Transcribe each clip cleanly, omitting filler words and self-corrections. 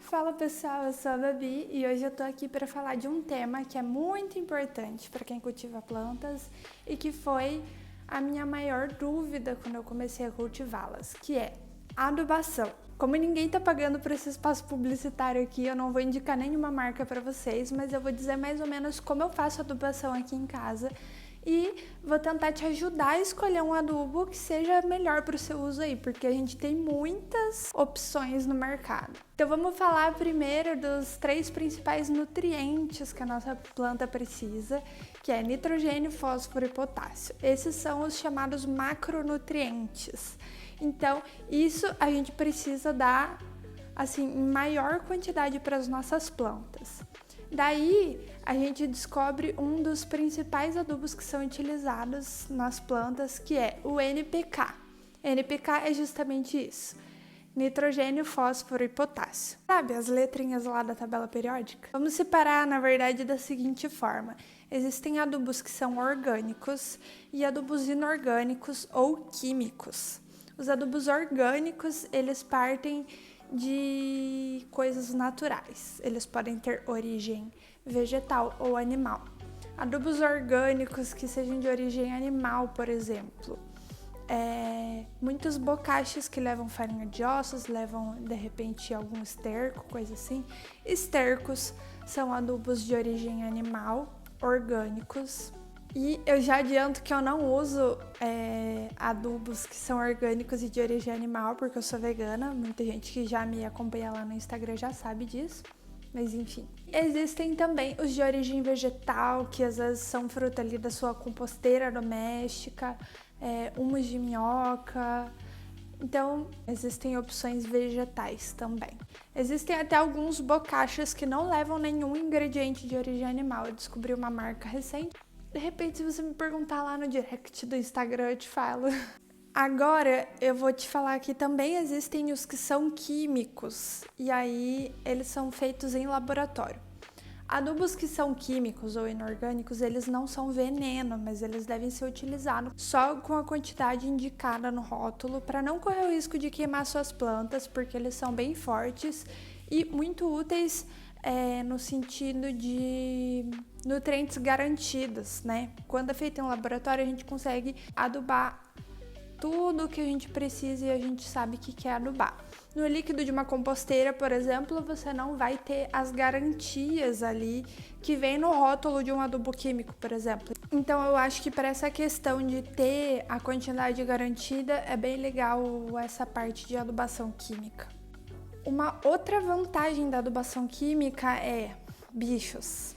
Fala pessoal, eu sou a Babi e hoje eu tô aqui para falar de um tema que é muito importante para quem cultiva plantas e que foi a minha maior dúvida quando eu comecei a cultivá-las, que é adubação. Como ninguém tá pagando por esse espaço publicitário aqui, eu não vou indicar nenhuma marca para vocês, mas eu vou dizer mais ou menos como eu faço adubação aqui em casa e vou tentar te ajudar a escolher um adubo que seja melhor para o seu uso aí, porque a gente tem muitas opções no mercado. Então vamos falar primeiro dos 3 principais nutrientes que a nossa planta precisa, que é nitrogênio, fósforo e potássio. Esses são os chamados macronutrientes. Então, isso a gente precisa dar assim em maior quantidade para as nossas plantas. Daí, a gente descobre um dos principais adubos que são utilizados nas plantas, que é o NPK. NPK é justamente isso: nitrogênio, fósforo e potássio. Sabe as letrinhas lá da tabela periódica? Vamos separar, na verdade, da seguinte forma: existem adubos que são orgânicos e adubos inorgânicos ou químicos. Os adubos orgânicos, eles partem de coisas naturais. Eles podem ter origem vegetal ou animal. Adubos orgânicos que sejam de origem animal, por exemplo, muitos bocachos que levam farinha de ossos, levam de repente algum esterco, coisa assim. Estercos são adubos de origem animal, orgânicos. E eu já adianto que eu não uso adubos que são orgânicos e de origem animal, porque eu sou vegana. Muita gente que já me acompanha lá no Instagram já sabe disso, mas enfim. Existem também os de origem vegetal, que às vezes são fruto ali da sua composteira doméstica, humus de minhoca. Então, existem opções vegetais também. Existem até alguns bocachos que não levam nenhum ingrediente de origem animal. Eu descobri uma marca recente. De repente, se você me perguntar lá no direct do Instagram, eu te falo. Agora, eu vou te falar que também existem os que são químicos, e aí eles são feitos em laboratório. Adubos que são químicos ou inorgânicos, eles não são veneno, mas eles devem ser utilizados só com a quantidade indicada no rótulo, para não correr o risco de queimar suas plantas, porque eles são bem fortes e muito úteis no sentido de nutrientes garantidos, né? Quando é feito em laboratório, a gente consegue adubar tudo o que a gente precisa e a gente sabe que quer adubar. No líquido de uma composteira, por exemplo, você não vai ter as garantias ali que vem no rótulo de um adubo químico, por exemplo. Então eu acho que para essa questão de ter a quantidade garantida é bem legal essa parte de adubação química. Uma outra vantagem da adubação química é bichos.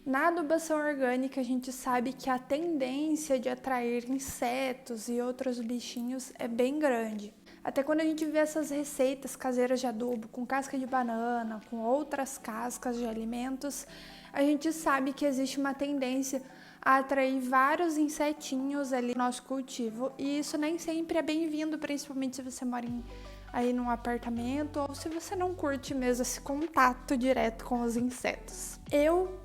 Na adubação orgânica, a gente sabe que a tendência de atrair insetos e outros bichinhos é bem grande. Até quando a gente vê essas receitas caseiras de adubo com casca de banana, com outras cascas de alimentos, a gente sabe que existe uma tendência a atrair vários insetinhos ali no nosso cultivo. E isso nem sempre é bem-vindo, principalmente se você mora aí num apartamento ou se você não curte mesmo esse contato direto com os insetos. Eu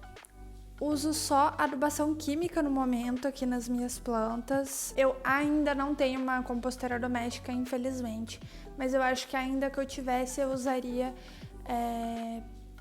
uso só adubação química no momento aqui nas minhas plantas. Eu ainda não tenho uma composteira doméstica, infelizmente, mas eu acho que ainda que eu tivesse, eu usaria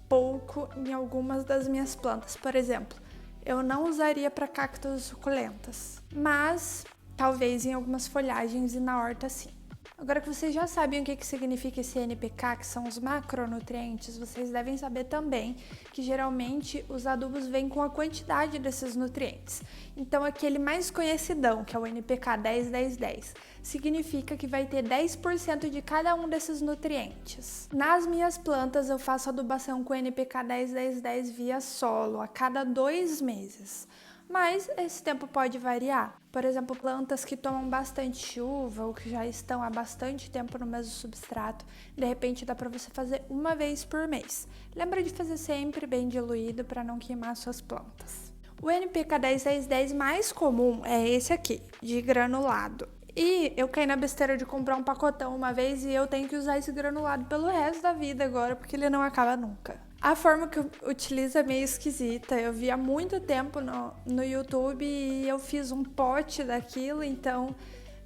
pouco em algumas das minhas plantas. Por exemplo, eu não usaria para cactos suculentas, mas talvez em algumas folhagens e na horta sim. Agora que vocês já sabem o que significa esse NPK, que são os macronutrientes, vocês devem saber também que geralmente os adubos vêm com a quantidade desses nutrientes. Então aquele mais conhecidão, que é o NPK 10-10-10, significa que vai ter 10% de cada um desses nutrientes. Nas minhas plantas eu faço adubação com NPK 10-10-10 via solo a cada 2 meses. Mas esse tempo pode variar. Por exemplo, plantas que tomam bastante chuva ou que já estão há bastante tempo no mesmo substrato, de repente dá para você fazer uma vez por mês. Lembra de fazer sempre bem diluído para não queimar suas plantas. O NPK 10-10-10 mais comum é esse aqui, de granulado. E eu caí na besteira de comprar um pacotão uma vez e eu tenho que usar esse granulado pelo resto da vida agora, porque ele não acaba nunca. A forma que eu utilizo é meio esquisita. Eu vi há muito tempo no YouTube e eu fiz um pote daquilo, então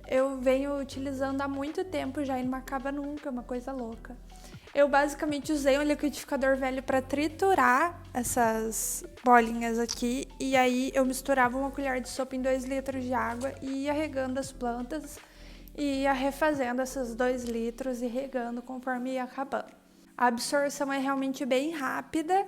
eu venho utilizando há muito tempo já e não acaba nunca, é uma coisa louca. Eu basicamente usei um liquidificador velho para triturar essas bolinhas aqui, e aí eu misturava uma colher de sopa em 2 litros de água e ia regando as plantas e ia refazendo esses 2 litros e regando conforme ia acabando. A absorção é realmente bem rápida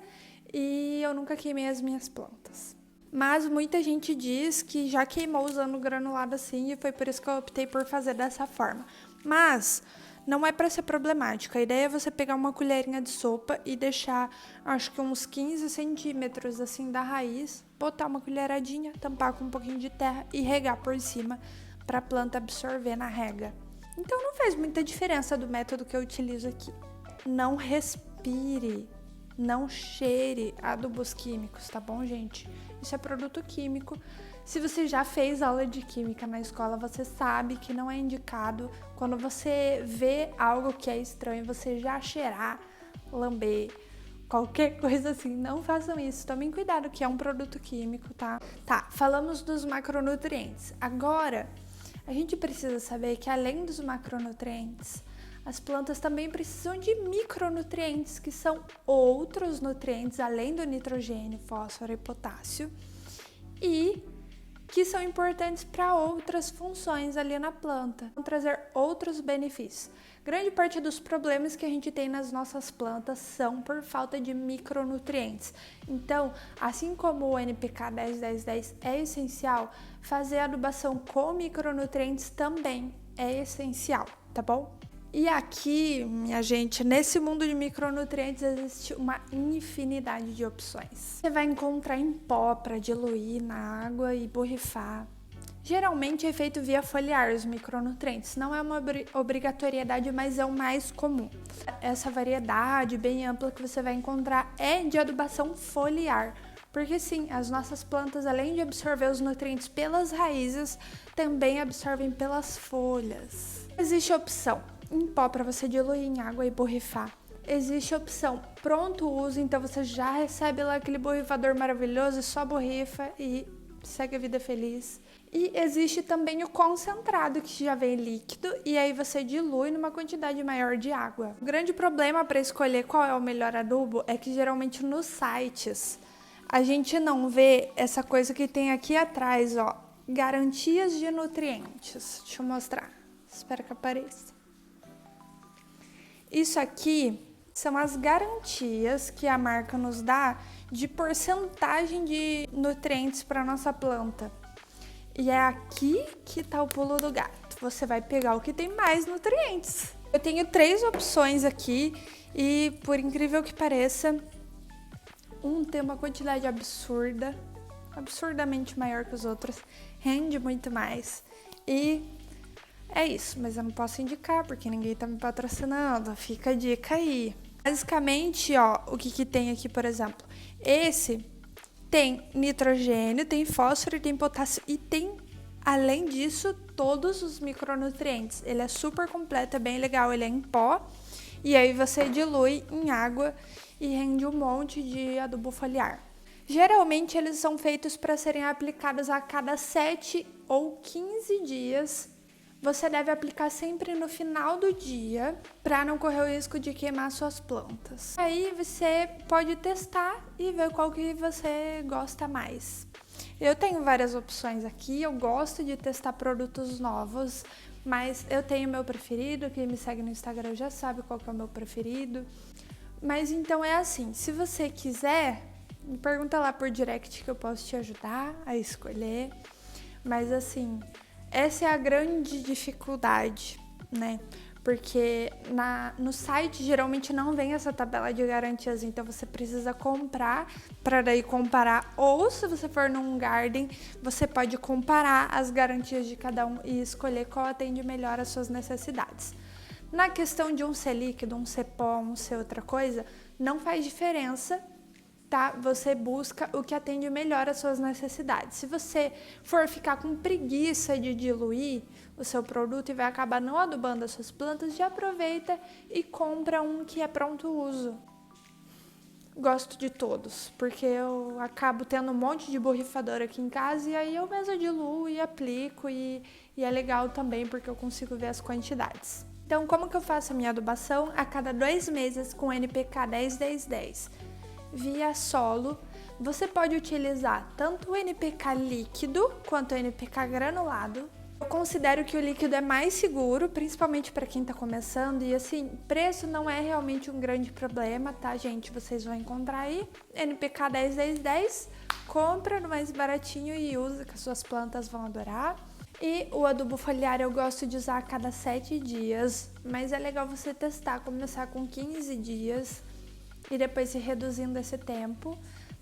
e eu nunca queimei as minhas plantas. Mas muita gente diz que já queimou usando granulado assim e foi por isso que eu optei por fazer dessa forma. Mas não é para ser problemático. A ideia é você pegar uma colherinha de sopa e deixar, acho que uns 15 centímetros assim da raiz, botar uma colheradinha, tampar com um pouquinho de terra e regar por cima para a planta absorver na rega. Então não faz muita diferença do método que eu utilizo aqui. Não respire, não cheire adubos químicos, tá bom, gente? Isso é produto químico. Se você já fez aula de química na escola, você sabe que não é indicado quando você vê algo que é estranho, você já cheirar, lamber, qualquer coisa assim. Não façam isso, tomem cuidado que é um produto químico, tá? Tá, falamos dos macronutrientes. Agora, a gente precisa saber que além dos macronutrientes, as plantas também precisam de micronutrientes, que são outros nutrientes além do nitrogênio, fósforo e potássio, e que são importantes para outras funções ali na planta, vão trazer outros benefícios. Grande parte dos problemas que a gente tem nas nossas plantas são por falta de micronutrientes. Então, assim como o NPK 10-10-10 é essencial, fazer adubação com micronutrientes também é essencial, tá bom? E aqui, minha gente, nesse mundo de micronutrientes existe uma infinidade de opções. Você vai encontrar em pó para diluir na água e borrifar. Geralmente é feito via foliar os micronutrientes, não é uma obrigatoriedade, mas é o mais comum. Essa variedade bem ampla que você vai encontrar é de adubação foliar, porque sim, as nossas plantas, além de absorver os nutrientes pelas raízes, também absorvem pelas folhas. Existe a opção em pó para você diluir em água e borrifar. Existe a opção pronto uso, então você já recebe lá aquele borrifador maravilhoso, só borrifa e segue a vida feliz. E existe também o concentrado, que já vem líquido, e aí você dilui numa quantidade maior de água. O grande problema para escolher qual é o melhor adubo é que geralmente nos sites a gente não vê essa coisa que tem aqui atrás, ó, garantias de nutrientes. Deixa eu mostrar, espero que apareça. Isso aqui são as garantias que a marca nos dá de porcentagem de nutrientes para nossa planta. E é aqui que tá o pulo do gato. Você vai pegar o que tem mais nutrientes. Eu tenho 3 opções aqui e, por incrível que pareça, um tem uma quantidade absurda, absurdamente maior que os outros, rende muito mais e é isso, mas eu não posso indicar porque ninguém tá me patrocinando, fica a dica aí. Basicamente, ó, o que tem aqui, por exemplo, esse tem nitrogênio, tem fósforo, tem potássio e tem, além disso, todos os micronutrientes. Ele é super completo, é bem legal, ele é em pó e aí você dilui em água e rende um monte de adubo foliar. Geralmente eles são feitos para serem aplicados a cada 7 ou 15 dias. Você deve aplicar sempre no final do dia para não correr o risco de queimar suas plantas. Aí você pode testar e ver qual que você gosta mais. Eu tenho várias opções aqui, eu gosto de testar produtos novos, mas eu tenho meu preferido, quem me segue no Instagram já sabe qual que é o meu preferido. Mas então é assim, se você quiser, me pergunta lá por direct que eu posso te ajudar a escolher. Mas assim, essa é a grande dificuldade, né? Porque no site geralmente não vem essa tabela de garantias, então você precisa comprar para daí comparar. Ou se você for num garden, você pode comparar as garantias de cada um e escolher qual atende melhor às suas necessidades. Na questão de um ser líquido, um ser pó, um ser outra coisa, não faz diferença, tá? Você busca o que atende melhor às suas necessidades. Se você for ficar com preguiça de diluir o seu produto e vai acabar não adubando as suas plantas, já aproveita e compra um que é pronto uso. Gosto de todos, porque eu acabo tendo um monte de borrifador aqui em casa e aí eu mesma diluo e aplico e é legal também porque eu consigo ver as quantidades. Então, como que eu faço a minha adubação? A cada 2 meses com NPK 10-10-10. Via solo, você pode utilizar tanto o NPK líquido quanto o NPK granulado. Eu considero que o líquido é mais seguro, principalmente para quem está começando, e assim, preço não é realmente um grande problema, tá, gente? Vocês vão encontrar aí, NPK 10-10-10, compra no mais baratinho e usa, que as suas plantas vão adorar. E o adubo foliar eu gosto de usar a cada 7 dias, mas é legal você testar, começar com 15 dias e depois ir reduzindo esse tempo.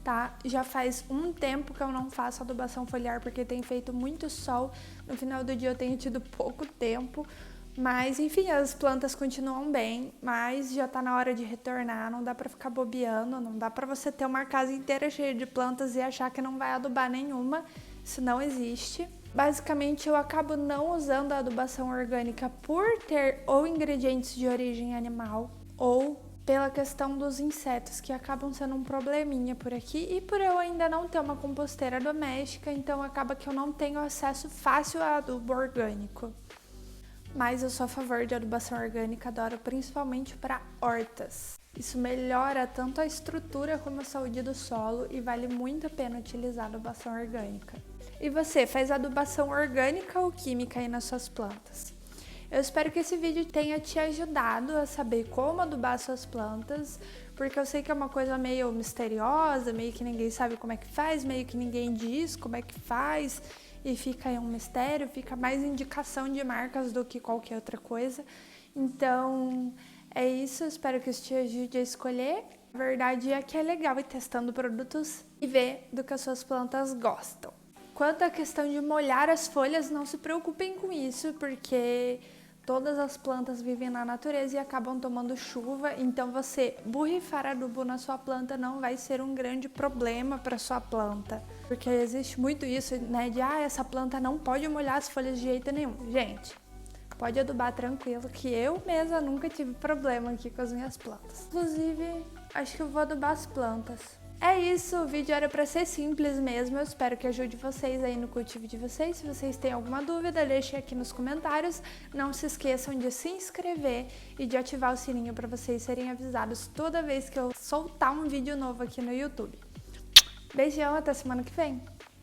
Tá? Já faz um tempo que eu não faço adubação foliar porque tem feito muito sol. No final do dia eu tenho tido pouco tempo, mas enfim, as plantas continuam bem, mas já tá na hora de retornar, não dá pra ficar bobeando, não dá pra você ter uma casa inteira cheia de plantas e achar que não vai adubar nenhuma, isso não existe. Basicamente eu acabo não usando a adubação orgânica por ter ou ingredientes de origem animal ou pela questão dos insetos, que acabam sendo um probleminha por aqui, e por eu ainda não ter uma composteira doméstica, então acaba que eu não tenho acesso fácil a adubo orgânico. Mas eu sou a favor de adubação orgânica, adoro principalmente para hortas. Isso melhora tanto a estrutura como a saúde do solo e vale muito a pena utilizar a adubação orgânica. E você, faz adubação orgânica ou química aí nas suas plantas? Eu espero que esse vídeo tenha te ajudado a saber como adubar suas plantas, porque eu sei que é uma coisa meio misteriosa, meio que ninguém sabe como é que faz, meio que ninguém diz como é que faz, e fica aí um mistério, fica mais indicação de marcas do que qualquer outra coisa. Então, é isso, eu espero que isso te ajude a escolher. A verdade é que é legal ir testando produtos e ver do que as suas plantas gostam. Quanto à questão de molhar as folhas, não se preocupem com isso, porque todas as plantas vivem na natureza e acabam tomando chuva, então você borrifar adubo na sua planta não vai ser um grande problema para sua planta. Porque existe muito isso, né, de essa planta não pode molhar as folhas de jeito nenhum. Gente, pode adubar tranquilo, que eu mesma nunca tive problema aqui com as minhas plantas. Inclusive, acho que eu vou adubar as plantas. É isso, o vídeo era para ser simples mesmo, eu espero que ajude vocês aí no cultivo de vocês. Se vocês têm alguma dúvida, deixem aqui nos comentários. Não se esqueçam de se inscrever e de ativar o sininho para vocês serem avisados toda vez que eu soltar um vídeo novo aqui no YouTube. Beijão, até semana que vem!